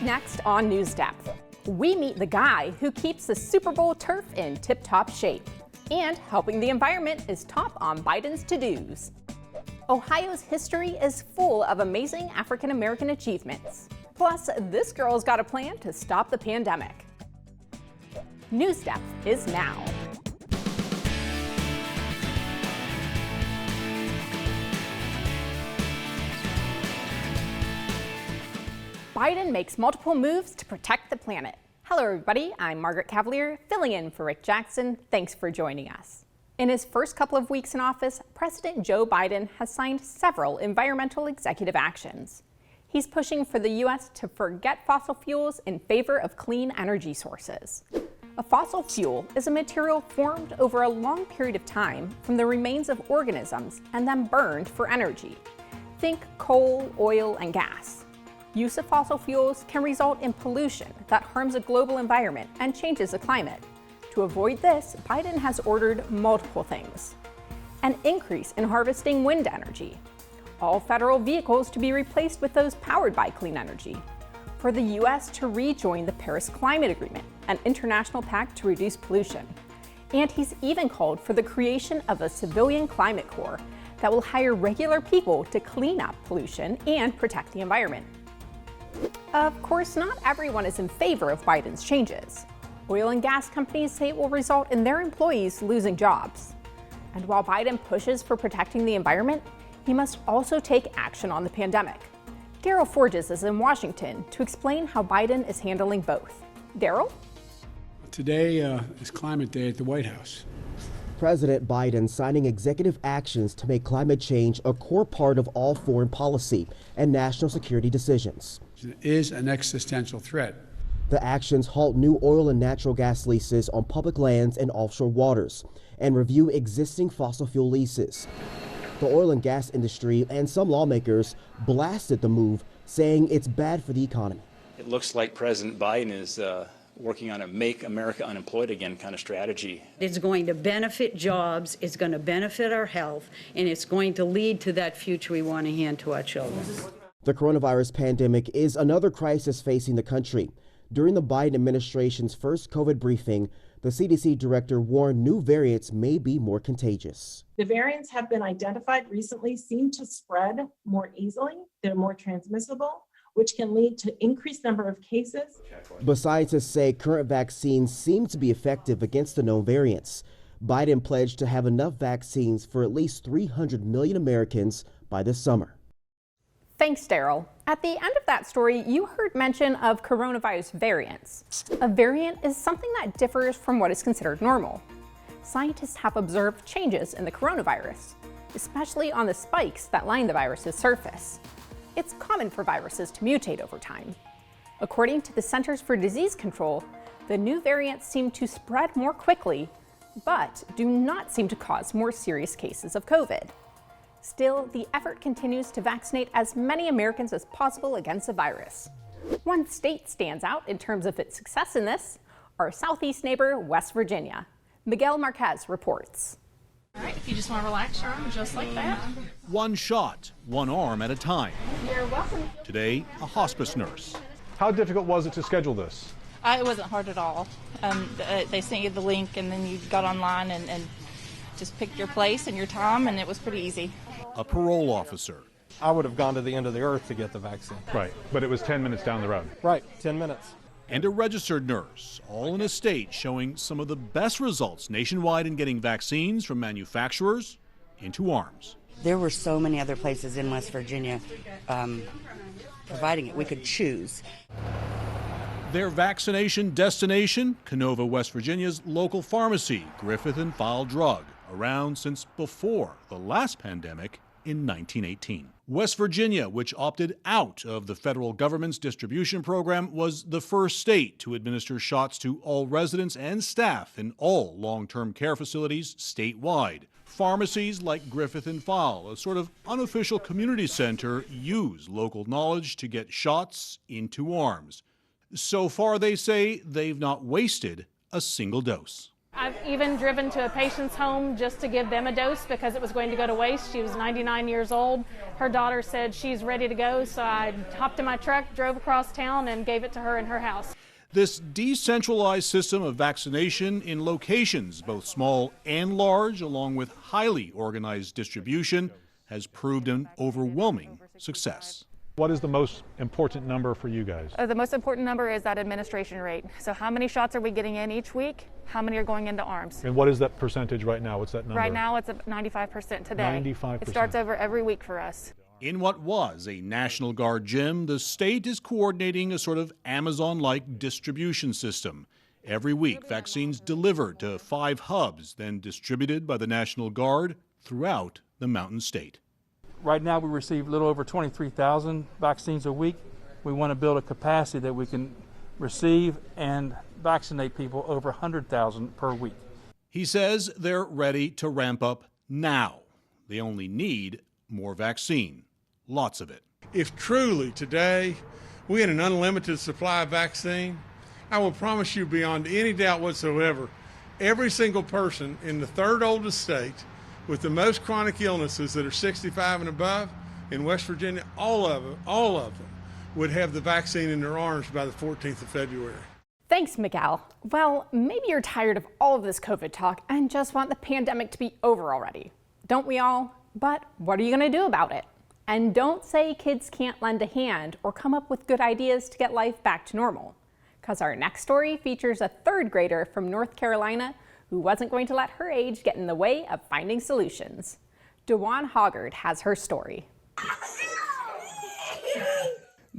next on NewsDepth, we meet the guy who keeps the Super Bowl turf in tip-top shape. And helping the environment is top on Biden's to-dos. Ohio's history is full of amazing African-American achievements. Plus, this girl's got a plan to stop the pandemic. NewsDepth is now. Biden makes multiple moves to protect the planet. Hello everybody, I'm Margaret Cavalier, filling in for Rick Jackson. Thanks for joining us. In his first couple of weeks in office, President Joe Biden has signed several environmental executive actions. He's pushing for the U.S. to forget fossil fuels in favor of clean energy sources. A fossil fuel is a material formed over a long period of time from the remains of organisms and then burned for energy. Think coal, oil, and gas. Use of fossil fuels can result in pollution that harms the global environment and changes the climate. To avoid this, Biden has ordered multiple things. An increase in harvesting wind energy. All federal vehicles to be replaced with those powered by clean energy. For the U.S. to rejoin the Paris Climate Agreement, an international pact to reduce pollution. And he's even called for the creation of a civilian climate corps that will hire regular people to clean up pollution and protect the environment. Of course, not everyone is in favor of Biden's changes. Oil and gas companies say it will result in their employees losing jobs. And while Biden pushes for protecting the environment, he must also take action on the pandemic. Daryl Forges is in Washington to explain how Biden is handling both. Daryl? Today is Climate Day at the White House. President Biden signing executive actions to make climate change a core part of all foreign policy and national security decisions. It is an existential threat. The actions halt new oil and natural gas leases on public lands and offshore waters and review existing fossil fuel leases. The oil and gas industry and some lawmakers blasted the move, saying it's bad for the economy. It looks like President Biden is working on a make America unemployed again kind of strategy. It's going to benefit jobs, it's going to benefit our health, and it's going to lead to that future we want to hand to our children. The coronavirus pandemic is another crisis facing the country. During the Biden administration's first COVID briefing, the CDC director warned new variants may be more contagious. The variants have been identified recently, seem to spread more easily. They're more transmissible, which can lead to increased number of cases. But scientists say current vaccines seem to be effective against the known variants. Biden pledged to have enough vaccines for at least 300 million Americans by this summer. Thanks, Daryl. At the end of that story, you heard mention of coronavirus variants. A variant is something that differs from what is considered normal. Scientists have observed changes in the coronavirus, especially on the spikes that line the virus's surface. It's common for viruses to mutate over time. According to the Centers for Disease Control, the new variants seem to spread more quickly, but do not seem to cause more serious cases of COVID. Still, the effort continues to vaccinate as many Americans as possible against the virus. One state stands out in terms of its success in this, our southeast neighbor, West Virginia. Miguel Marquez reports. All right, if you just want to relax your arm just like that. One shot, one arm at a time. You're welcome. Today, a hospice nurse. How difficult was it to schedule this? It wasn't hard at all. They sent you the link and then you got online and just picked your place and your time, and it was pretty easy. A parole officer. I would have gone to the end of the earth to get the vaccine. Right, but it was 10 minutes down the road. Right, 10 minutes. And a registered nurse, all in a state showing some of the best results nationwide in getting vaccines from manufacturers into arms. There were so many other places in West Virginia providing it. We could choose. Their vaccination destination, Canova, West Virginia's local pharmacy, Griffith & Fowle Drug, around since before the last pandemic in 1918. West Virginia, which opted out of the federal government's distribution program, was the first state to administer shots to all residents and staff in all long-term care facilities statewide. Pharmacies like Griffith & Fowle, a sort of unofficial community center, use local knowledge to get shots into arms. So far, they say, they've not wasted a single dose. I've even driven to a patient's home just to give them a dose because it was going to go to waste. She was 99 years old. Her daughter said she's ready to go, so I hopped in my truck, drove across town, and gave it to her in her house. This decentralized system of vaccination in locations, both small and large, along with highly organized distribution, has proved an overwhelming success. What is the most important number for you guys? The most important number is that administration rate. So how many shots are we getting in each week? How many are going into arms? And what is that percentage right now? What's that number? Right now it's at 95% today. 95%. It starts over every week for us. In what was a National Guard gym, the state is coordinating a sort of Amazon-like distribution system. Every week, vaccines delivered to 5 hubs, then distributed by the National Guard throughout the Mountain State. Right now we receive a little over 23,000 vaccines a week. We want to build a capacity that we can receive and vaccinate people over 100,000 per week. He says they're ready to ramp up now. They only need more vaccine, lots of it. If truly today we had an unlimited supply of vaccine, I will promise you beyond any doubt whatsoever, every single person in the 3rd oldest state with the most chronic illnesses that are 65 and above in West Virginia, all of them would have the vaccine in their arms by the 14th of February. Thanks, Miguel. Well, maybe you're tired of all of this COVID talk and just want the pandemic to be over already. Don't we all? But what are you going to do about it? And don't say kids can't lend a hand or come up with good ideas to get life back to normal. Because our next story features a 3rd grader from North Carolina who wasn't going to let her age get in the way of finding solutions. Dewan Hoggard has her story.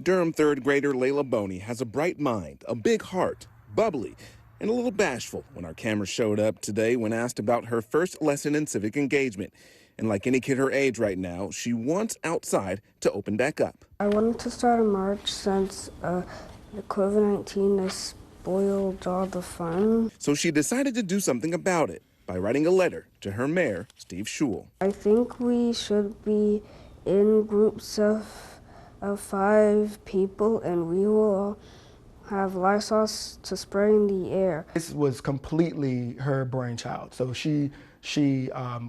Durham 3rd grader Layla Boney has a bright mind, a big heart, bubbly, and a little bashful when our camera showed up today when asked about her first lesson in civic engagement. And like any kid her age right now, she wants outside to open back up. I wanted to start in March since the COVID-19 has spoiled all the fun. So she decided to do something about it by writing a letter to her mayor, Steve Schewel. I think we should be in groups of 5 people, and we will have Lysol to spray in the air. This was completely her brainchild. So she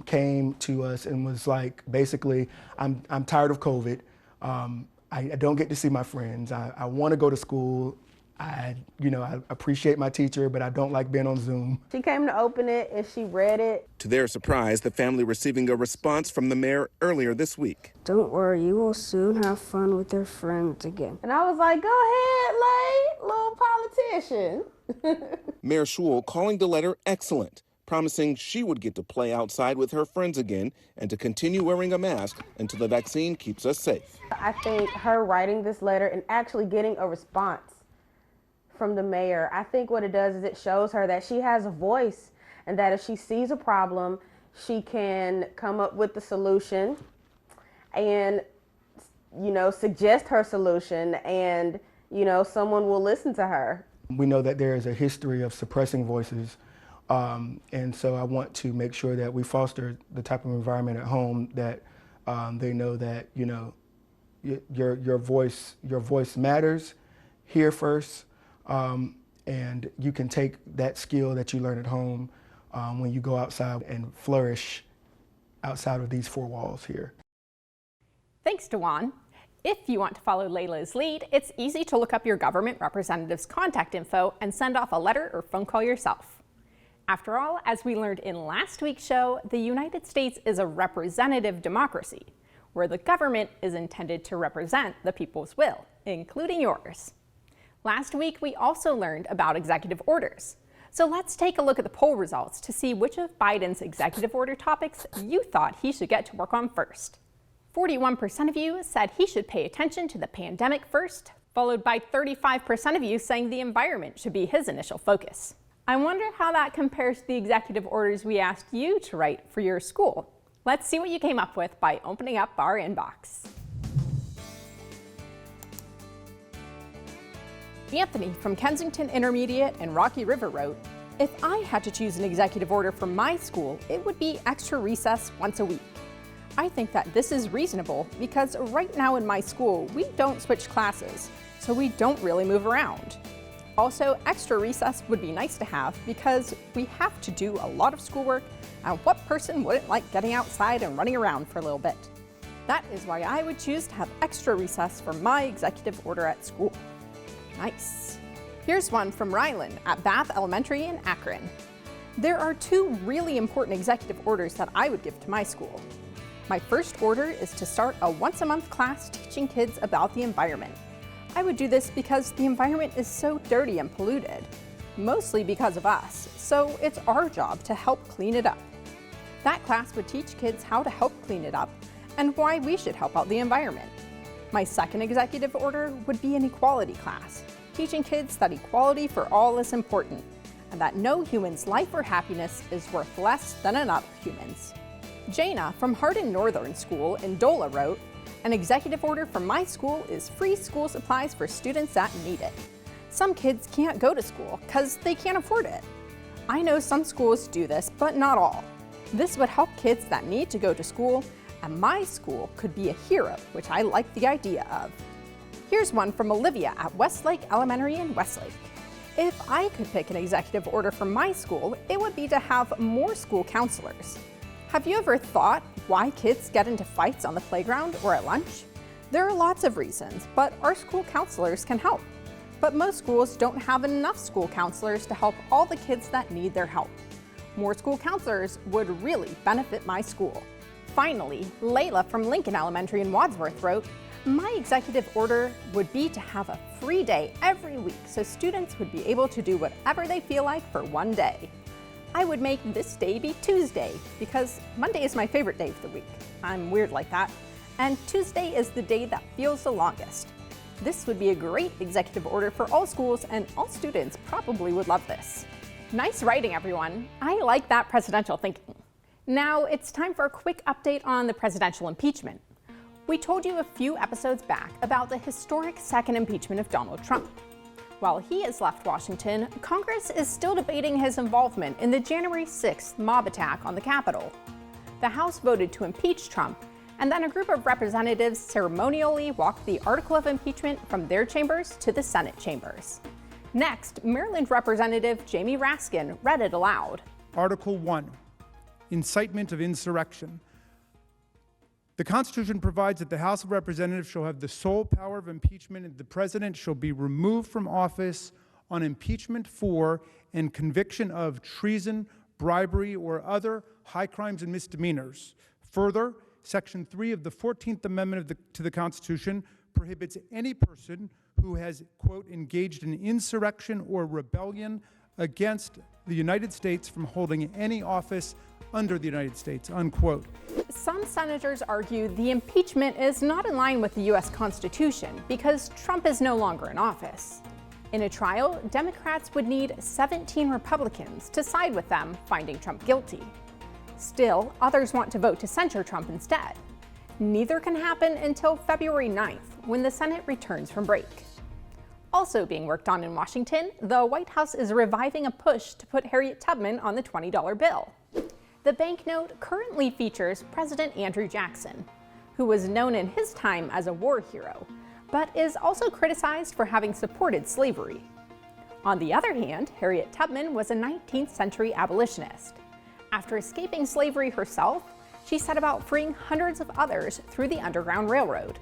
came to us and was like, basically, I'm tired of COVID. I don't get to see my friends. I want to go to school. I appreciate my teacher, but I don't like being on Zoom. She came to open it and she read it. To their surprise, the family receiving a response from the mayor earlier this week. Don't worry, you will soon have fun with your friends again. And I was like, go ahead, Lay, little politician. Mayor Schewel calling the letter excellent, promising she would get to play outside with her friends again and to continue wearing a mask until the vaccine keeps us safe. I think her writing this letter and actually getting a response from the mayor, I think what it does is it shows her that she has a voice and that if she sees a problem, she can come up with the solution and, suggest her solution and, someone will listen to her. We know that there is a history of suppressing voices. And so I want to make sure that we foster the type of environment at home that they know that, your voice matters here first. And you can take that skill that you learn at home when you go outside and flourish outside of these 4 walls here. Thanks, Dewan. If you want to follow Layla's lead, it's easy to look up your government representative's contact info and send off a letter or phone call yourself. After all, as we learned in last week's show, the United States is a representative democracy, where the government is intended to represent the people's will, including yours. Last week, we also learned about executive orders. So let's take a look at the poll results to see which of Biden's executive order topics you thought he should get to work on first. 41% of you said he should pay attention to the pandemic first, followed by 35% of you saying the environment should be his initial focus. I wonder how that compares to the executive orders we asked you to write for your school. Let's see what you came up with by opening up our inbox. Anthony from Kensington Intermediate and Rocky River wrote, "If I had to choose an executive order for my school, it would be extra recess once a week. I think that this is reasonable because right now in my school, we don't switch classes, so we don't really move around." Also, extra recess would be nice to have because we have to do a lot of schoolwork, and what person wouldn't like getting outside and running around for a little bit? That is why I would choose to have extra recess for my executive order at school. Nice. Here's one from Rylan at Bath Elementary in Akron. There are two really important executive orders that I would give to my school. My first order is to start a once-a-month class teaching kids about the environment. I would do this because the environment is so dirty and polluted, mostly because of us, so it's our job to help clean it up. That class would teach kids how to help clean it up and why we should help out the environment. My second executive order would be an equality class, teaching kids that equality for all is important, and that no human's life or happiness is worth less than another human's. Jana from Hardin Northern School in Dola wrote, "An executive order from my school is free school supplies for students that need it. Some kids can't go to school because they can't afford it. I know some schools do this, but not all. This would help kids that need to go to school, and my school could be a hero, which I like the idea of." Here's one from Olivia at Westlake Elementary in Westlake. "If I could pick an executive order for my school, it would be to have more school counselors. Have you ever thought why kids get into fights on the playground or at lunch? There are lots of reasons, but our school counselors can help. But most schools don't have enough school counselors to help all the kids that need their help. More school counselors would really benefit my school." Finally, Layla from Lincoln Elementary in Wadsworth wrote, "My executive order would be to have a free day every week so students would be able to do whatever they feel like for one day. I would make this day be Tuesday because Monday is my favorite day of the week. I'm weird like that. And Tuesday is the day that feels the longest. This would be a great executive order for all schools, and all students probably would love this." Nice writing, everyone. I like that presidential thinking. Now it's time for a quick update on the presidential impeachment. We told you a few episodes back about the historic second impeachment of Donald Trump. While he has left Washington, Congress is still debating his involvement in the January 6th mob attack on the Capitol. The House voted to impeach Trump, and then a group of representatives ceremonially walked the article of impeachment from their chambers to the Senate chambers. Next, Maryland Representative Jamie Raskin read it aloud. Article 1, Incitement of Insurrection. The Constitution provides that the House of Representatives shall have the sole power of impeachment, and the President shall be removed from office on impeachment for and conviction of treason, bribery, or other high crimes and misdemeanors. Further, Section 3 of the 14th Amendment to the Constitution prohibits any person who has, quote, engaged in insurrection or rebellion against the United States from holding any office under the United States, unquote. Some senators argue the impeachment is not in line with the U.S. Constitution because Trump is no longer in office. In a trial, Democrats would need 17 Republicans to side with them, finding Trump guilty. Still, others want to vote to censure Trump instead. Neither can happen until February 9th, when the Senate returns from break. Also being worked on in Washington, the White House is reviving a push to put Harriet Tubman on the $20 bill. The banknote currently features President Andrew Jackson, who was known in his time as a war hero, but is also criticized for having supported slavery. On the other hand, Harriet Tubman was a 19th century abolitionist. After escaping slavery herself, she set about freeing hundreds of others through the Underground Railroad.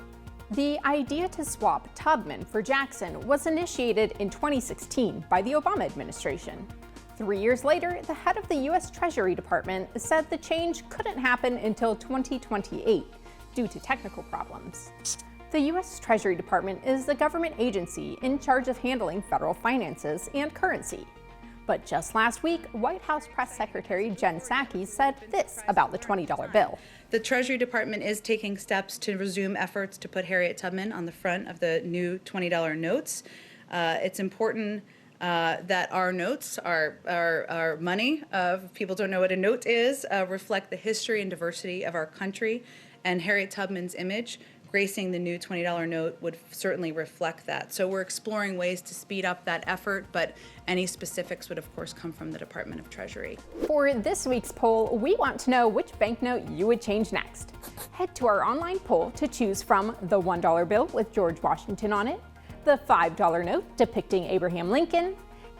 The idea to swap Tubman for Jackson was initiated in 2016 by the Obama administration. 3 years later, the head of the U.S. Treasury Department said the change couldn't happen until 2028 due to technical problems. The U.S. Treasury Department is the government agency in charge of handling federal finances and currency. But just last week, White House Press Secretary Jen Psaki said this about the $20 bill. The Treasury Department is taking steps to resume efforts to put Harriet Tubman on the front of the new $20 notes. It's important that our notes, our money, if people don't know what a note is, reflect the history and diversity of our country, and Harriet Tubman's image gracing the new $20 note would certainly reflect that. So we're exploring ways to speed up that effort, but any specifics would of course come from the Department of Treasury. For this week's poll, we want to know which banknote you would change next. Head to our online poll to choose from the $1 bill with George Washington on it, the $5 note depicting Abraham Lincoln,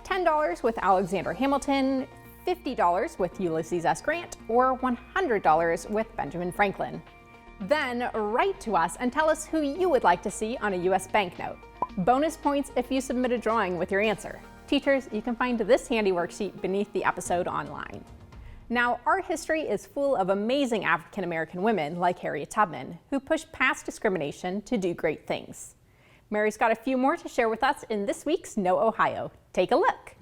$10 with Alexander Hamilton, $50 with Ulysses S. Grant, or $100 with Benjamin Franklin. Then write to us and tell us who you would like to see on a U.S. banknote. Bonus points if you submit a drawing with your answer. Teachers, you can find this handy worksheet beneath the episode online. Now, our history is full of amazing African American women like Harriet Tubman, who pushed past discrimination to do great things. Mary's got a few more to share with us in this week's Know Ohio. Take a look.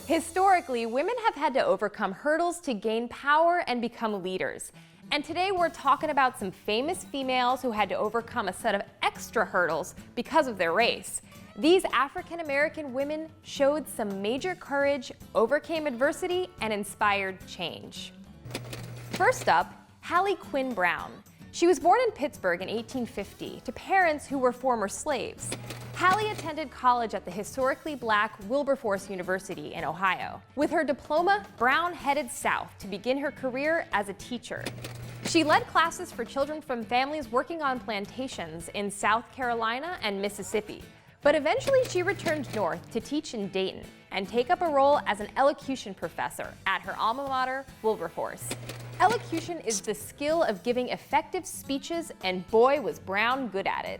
Historically, women have had to overcome hurdles to gain power and become leaders. And today we're talking about some famous females who had to overcome a set of extra hurdles because of their race. These African American women showed some major courage, overcame adversity, and inspired change. First up, Hallie Quinn Brown. She was born in Pittsburgh in 1850 to parents who were former slaves. Hallie attended college at the historically black Wilberforce University in Ohio. With her diploma, Brown headed south to begin her career as a teacher. She led classes for children from families working on plantations in South Carolina and Mississippi. But eventually she returned north to teach in Dayton and take up a role as an elocution professor at her alma mater, Wilberforce. Elocution is the skill of giving effective speeches, and boy was Brown good at it.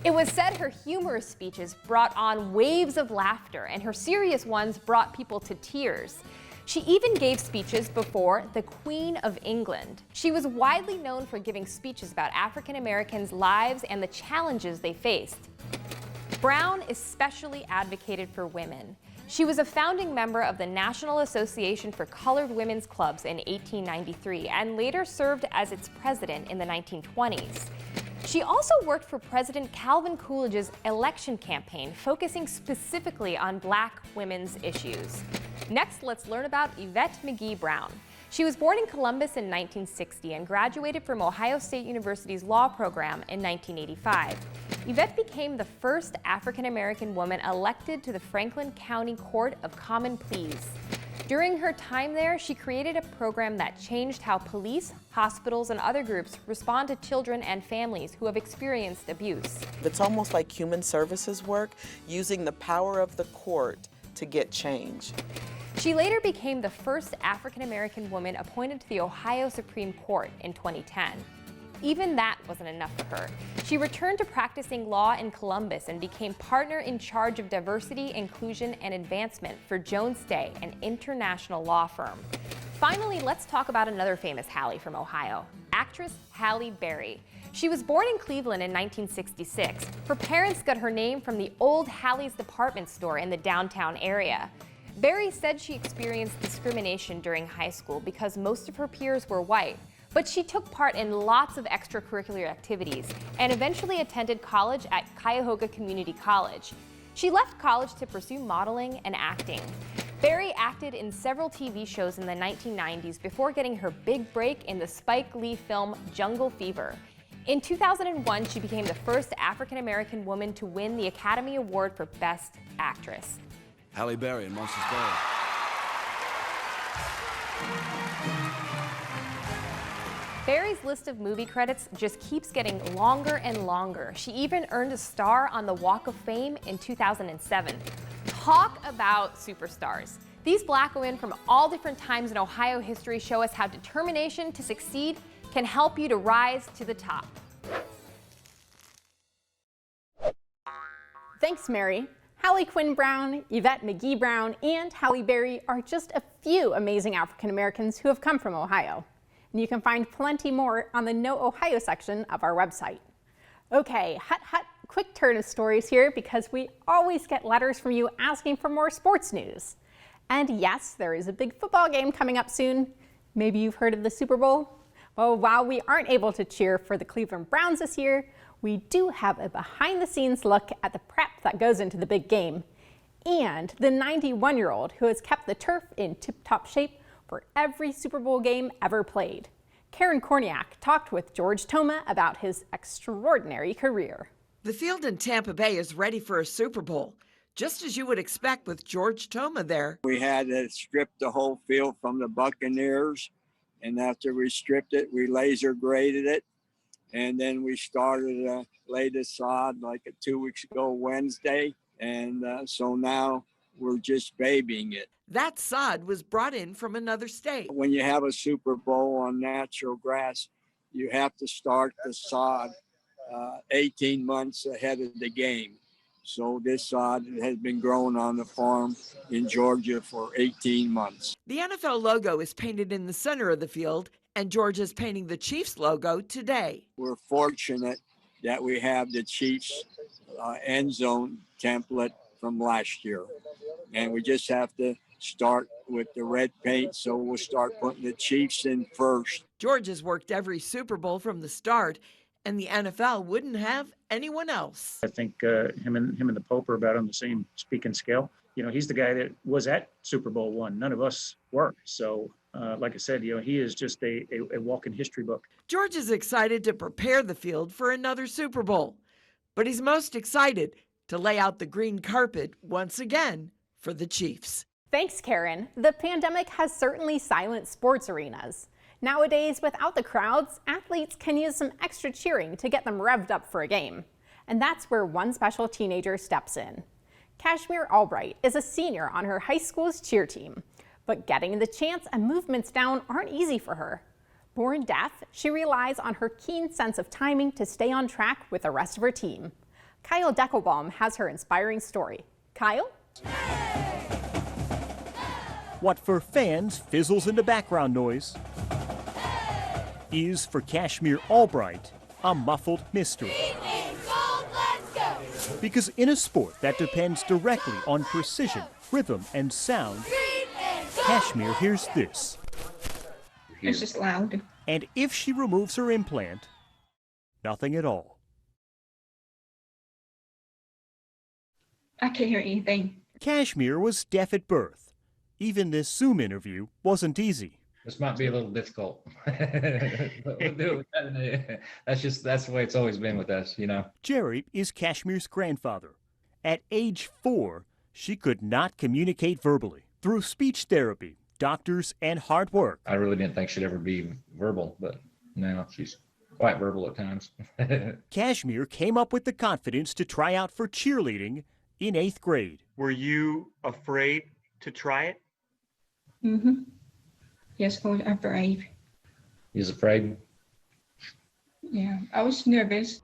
It was said her humorous speeches brought on waves of laughter, and her serious ones brought people to tears. She even gave speeches before the Queen of England. She was widely known for giving speeches about African Americans' lives and the challenges they faced. Brown especially advocated for women. She was a founding member of the National Association for Colored Women's Clubs in 1893 and later served as its president in the 1920s. She also worked for President Calvin Coolidge's election campaign, focusing specifically on black women's issues. Next, let's learn about Yvette McGee Brown. She was born in Columbus in 1960 and graduated from Ohio State University's law program in 1985. Yvette became the first African-American woman elected to the Franklin County Court of Common Pleas. During her time there, she created a program that changed how police, hospitals, and other groups respond to children and families who have experienced abuse. It's almost like human services work, using the power of the court to get change. She later became the first African-American woman appointed to the Ohio Supreme Court in 2010. Even that wasn't enough for her. She returned to practicing law in Columbus and became partner in charge of diversity, inclusion, and advancement for Jones Day, an international law firm. Finally, let's talk about another famous Hallie from Ohio, actress Halle Berry. She was born in Cleveland in 1966. Her parents got her name from the old Hallie's department store in the downtown area. Berry said she experienced discrimination during high school because most of her peers were white, but she took part in lots of extracurricular activities and eventually attended college at Cuyahoga Community College. She left college to pursue modeling and acting. Berry acted in several TV shows in the 1990s before getting her big break in the Spike Lee film Jungle Fever. In 2001, she became the first African-American woman to win the Academy Award for Best Actress. Halle Berry in Monsters Ball. Berry's list of movie credits just keeps getting longer and longer. She even earned a star on the Walk of Fame in 2007. Talk about superstars. These black women from all different times in Ohio history show us how determination to succeed can help you to rise to the top. Thanks, Mary. Hallie Quinn Brown, Yvette McGee Brown, and Halle Berry are just a few amazing African Americans who have come from Ohio. And you can find plenty more on the Know Ohio section of our website. Okay, quick turn of stories here because we always get letters from you asking for more sports news. And yes, there is a big football game coming up soon. Maybe you've heard of the Super Bowl. Well, while we aren't able to cheer for the Cleveland Browns this year, we do have a behind-the-scenes look at the prep that goes into the big game and the 91-year-old who has kept the turf in tip-top shape for every Super Bowl game ever played. Karen Korniak talked with George Toma about his extraordinary career. The field in Tampa Bay is ready for a Super Bowl. just as you would expect with George Toma there. We had to strip the whole field from the Buccaneers, and after we stripped it, we laser graded it, and then we started to lay the sod like 2 weeks ago Wednesday, and so now we're just babying it. That sod was brought in from another state. When you have a Super Bowl on natural grass, you have to start the sod 18 months ahead of the game. So this sod has been grown on the farm in Georgia for 18 months. The NFL logo is painted in the center of the field, and Georgia's painting the Chiefs logo today. We're fortunate that we have the Chiefs end zone template from last year. And we just have to start with the red paint, so we'll start putting the Chiefs in first. Georgia's worked every Super Bowl from the start, and the NFL wouldn't have anyone else. I think him and the Pope are about on the same speaking scale. You know, he's the guy that was at Super Bowl I. None of us were. So, like I said, he is just a walking history book. George is excited to prepare the field for another Super Bowl, but he's most excited to lay out the green carpet once again for the Chiefs. Thanks, Karen. The pandemic has certainly silenced sports arenas. Nowadays, without the crowds, athletes can use some extra cheering to get them revved up for a game. And that's where one special teenager steps in. Kashmir Albright is a senior on her high school's cheer team, but getting the chants and movements down aren't easy for her. Born deaf, she relies on her keen sense of timing to stay on track with the rest of her team. Kyle Deckelbaum has her inspiring story. Kyle? What for fans fizzles into background noise is for Kashmir Albright a muffled mystery. Because in a sport that depends directly on precision, rhythm, and sound, Kashmir hears this. It's just loud. And if she removes her implant, nothing at all. I can't hear anything. Kashmir was deaf at birth. Even this Zoom interview wasn't easy. This might be a little difficult. But we'll do it. That's the way it's always been with us, Jerry is Kashmir's grandfather. At age 4, she could not communicate verbally. Through speech therapy, doctors, and hard work. I really didn't think she'd ever be verbal, but now she's quite verbal at times. Kashmir came up with the confidence to try out for cheerleading in 8th grade. Were you afraid to try it? Mm-hmm. Yes, I was afraid. You was afraid? Yeah, I was nervous.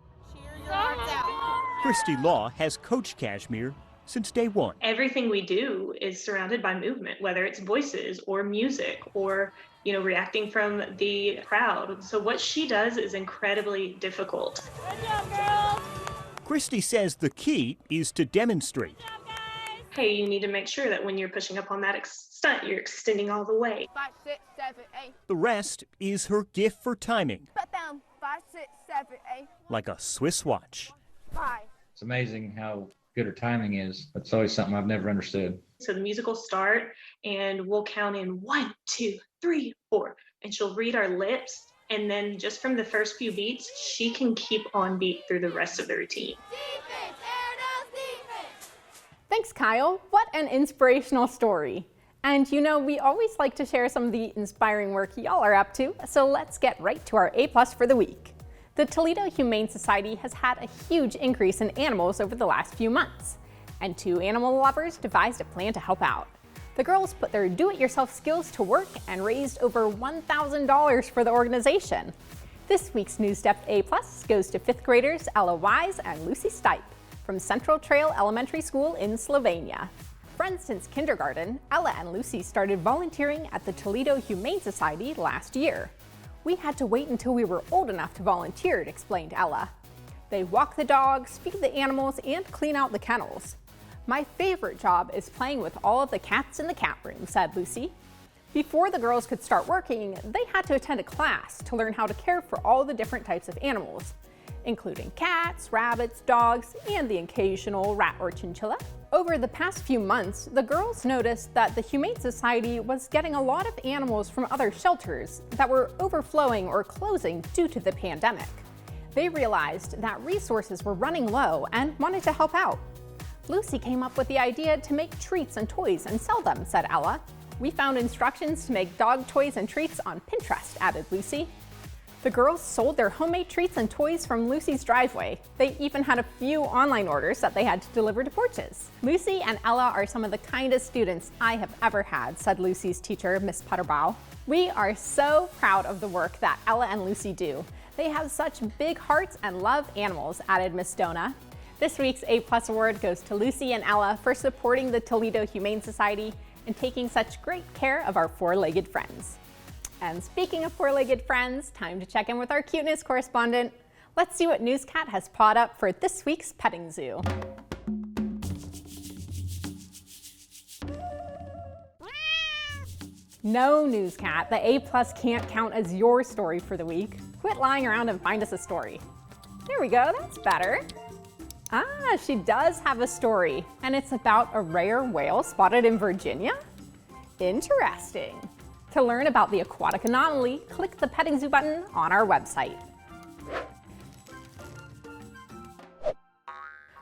Christy Law has coached Kashmir since day one. Everything we do is surrounded by movement, whether it's voices or music or, reacting from the crowd. So what she does is incredibly difficult. Good job, girls. Christy says the key is to demonstrate. Hey, you need to make sure that when you're pushing up on that stunt, you're extending all the way. 5, 6, 7, 8. The rest is her gift for timing. Put down 5, 6, 7, 8. Like a Swiss watch. 5. It's amazing how good her timing is. That's always something I've never understood. So the music will start and we'll count in 1, 2, 3, 4. And she'll read our lips. And then just from the first few beats, she can keep on beat through the rest of the routine. Thanks, Kyle. What an inspirational story. And we always like to share some of the inspiring work y'all are up to, so let's get right to our A+ for the week. The Toledo Humane Society has had a huge increase in animals over the last few months, and 2 animal lovers devised a plan to help out. The girls put their do-it-yourself skills to work and raised over $1,000 for the organization. This week's NewsDepth A+ goes to 5th graders Ella Wise and Lucy Stipe from Central Trail Elementary School in Slovenia. Friends since kindergarten, Ella and Lucy started volunteering at the Toledo Humane Society last year. We had to wait until we were old enough to volunteer, explained Ella. They walk the dogs, feed the animals, and clean out the kennels. My favorite job is playing with all of the cats in the cat room, said Lucy. Before the girls could start working, they had to attend a class to learn how to care for all the different types of animals, including cats, rabbits, dogs, and the occasional rat or chinchilla. Over the past few months, the girls noticed that the Humane Society was getting a lot of animals from other shelters that were overflowing or closing due to the pandemic. They realized that resources were running low and wanted to help out. Lucy came up with the idea to make treats and toys and sell them, said Ella. We found instructions to make dog toys and treats on Pinterest, added Lucy. The girls sold their homemade treats and toys from Lucy's driveway. They even had a few online orders that they had to deliver to porches. Lucy and Ella are some of the kindest students I have ever had, said Lucy's teacher, Miss Putterbaugh. We are so proud of the work that Ella and Lucy do. They have such big hearts and love animals, added Miss Dona. This week's A+ award goes to Lucy and Ella for supporting the Toledo Humane Society and taking such great care of our four-legged friends. And speaking of four-legged friends, time to check in with our cuteness correspondent. Let's see what NewsCat has pawed up for this week's petting zoo. No, NewsCat, the A+ can't count as your story for the week. Quit lying around and find us a story. There we go, that's better. Ah, she does have a story, and it's about a rare whale spotted in Virginia? Interesting. To learn about the aquatic anomaly, click the petting zoo button on our website.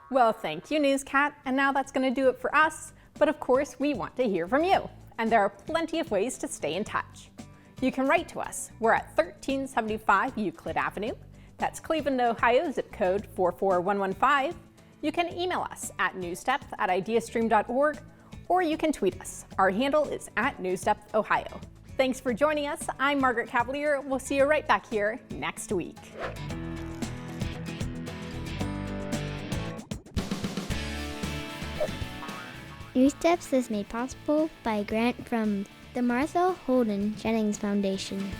Well, thank you, NewsCat, and now that's going to do it for us. But of course, we want to hear from you, and there are plenty of ways to stay in touch. You can write to us. We're at 1375 Euclid Avenue. That's Cleveland, Ohio, zip code 44115. You can email us at newsdepth@ideastream.org, or you can tweet us. Our handle is @NewsDepthOhio. Thanks for joining us. I'm Margaret Cavalier. We'll see you right back here next week. NewsDepth is made possible by a grant from the Martha Holden Jennings Foundation.